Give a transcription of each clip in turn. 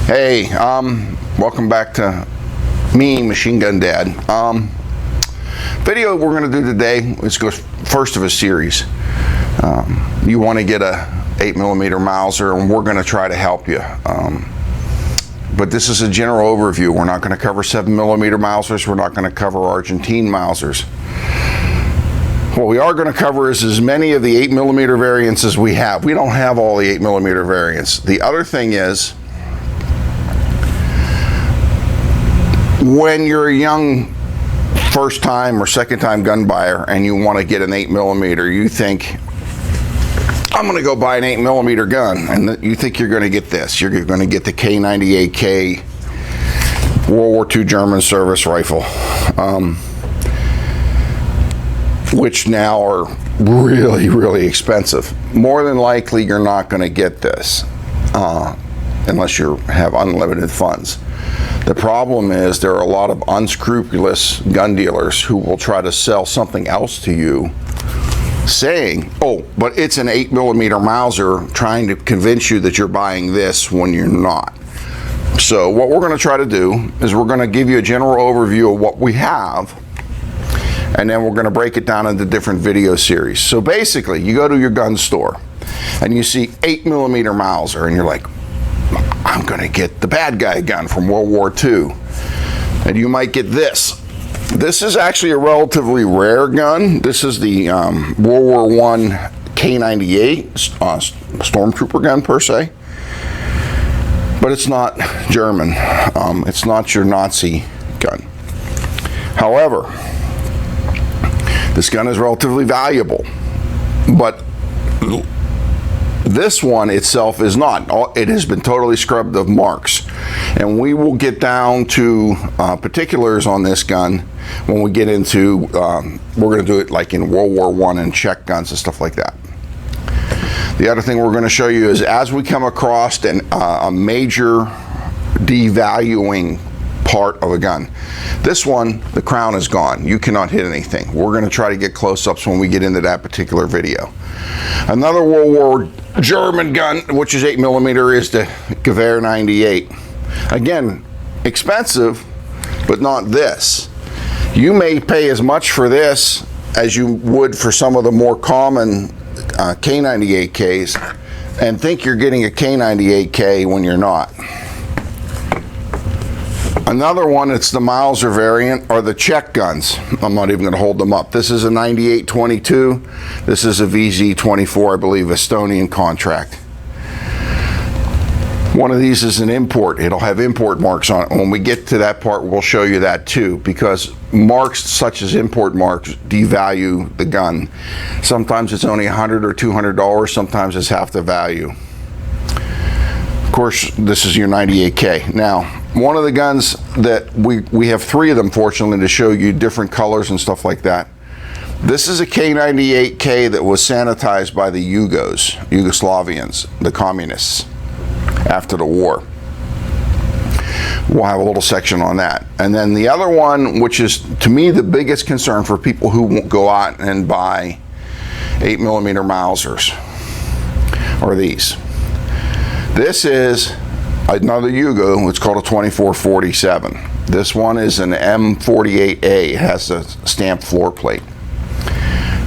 Hey, welcome back to me, Machine Gun Dad. Video we're going to do today is go first of a series. You want to get a 8mm Mauser, and we're going to try to help you. But this is a general overview. We're not going to cover 7mm Mausers. We're not going to cover Argentine Mausers. What we are going to cover is as many of the 8mm variants as we have. We don't have all the 8mm variants. The other thing is, when you're a young first time or second time gun buyer and you want to get an 8mm, you think, I'm going to go buy an 8mm gun, and you think you're going to get this. You're going to get the K98K World War II German service rifle, which now are really, really expensive. More than likely, you're not going to get this unless you have unlimited funds. The problem is there are a lot of unscrupulous gun dealers who will try to sell something else to you, saying, oh, but it's an 8mm Mauser, trying to convince you that you're buying this when you're not. So what we're going to try to do is we're going to give you a general overview of what we have, and then we're going to break it down into different video series. So basically, you go to your gun store and you see 8mm Mauser, and you're like, I'm going to get the bad guy gun from World War II. And you might get this. This is actually a relatively rare gun. This is the World War I K98 stormtrooper gun per se. But it's not German. It's not your Nazi gun. However, this gun is relatively valuable. But this one itself is not. It has been totally scrubbed of marks. And we will get down to particulars on this gun when we get into, we're going to do it like in World War I and Czech guns and stuff like that. The other thing we're going to show you is as we come across a major devaluing part of a gun. This one, the crown is gone. You cannot hit anything. We're going to try to get close-ups when we get into that particular video. Another World War German gun, which is 8mm, is the Gewehr 98. Again, expensive, but not this. You may pay as much for this as you would for some of the more common K98Ks and think you're getting a K98K when you're not. Another one, it's the Mauser variant, are the Czech guns. I'm not even going to hold them up. This is a 98-22. This is a VZ-24, I believe, Estonian contract. One of these is an import. It'll have import marks on it. When we get to that part, we'll show you that too, because marks such as import marks devalue the gun. Sometimes it's only $100 or $200. Sometimes it's half the value. Of course, this is your 98K. Now, one of the guns that we have three of them, fortunately, to show you different colors and stuff like that. This is a K98K that was sanitized by the Yugoslavians, the communists, after the war. We'll have a little section on that. And then the other one, which is to me the biggest concern for people who won't go out and buy 8mm Mausers, are these. This is another Yugo. It's called a 2447. This one is an M48A. It has a stamped floor plate.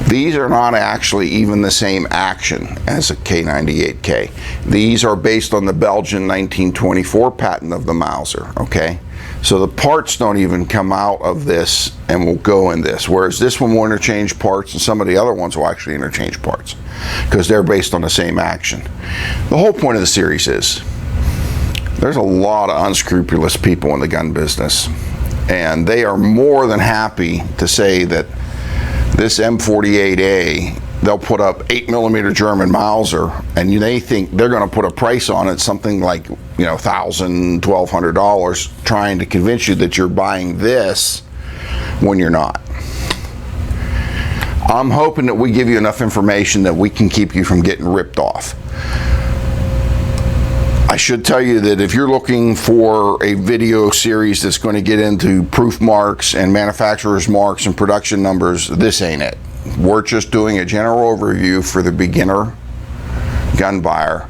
These are not actually even the same action as a K98K. These are based on the Belgian 1924 patent of the Mauser, okay? So the parts don't even come out of this and will go in this, whereas this one will interchange parts and some of the other ones will actually interchange parts because they're based on the same action. The whole point of the series is there's a lot of unscrupulous people in the gun business, and they are more than happy to say that this M48A, they'll put up 8mm German Mauser, and they think they're going to put a price on it, something like, $1,000, $1,200, trying to convince you that you're buying this when you're not. I'm hoping that we give you enough information that we can keep you from getting ripped off. I should tell you that if you're looking for a video series that's going to get into proof marks and manufacturer's marks and production numbers, this ain't it. We're just doing a general overview for the beginner gun buyer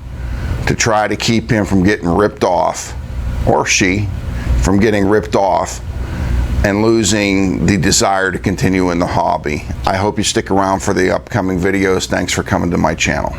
to try to keep him from getting ripped off or she from getting ripped off and losing the desire to continue in the hobby. I hope you stick around for the upcoming videos. Thanks for coming to my channel.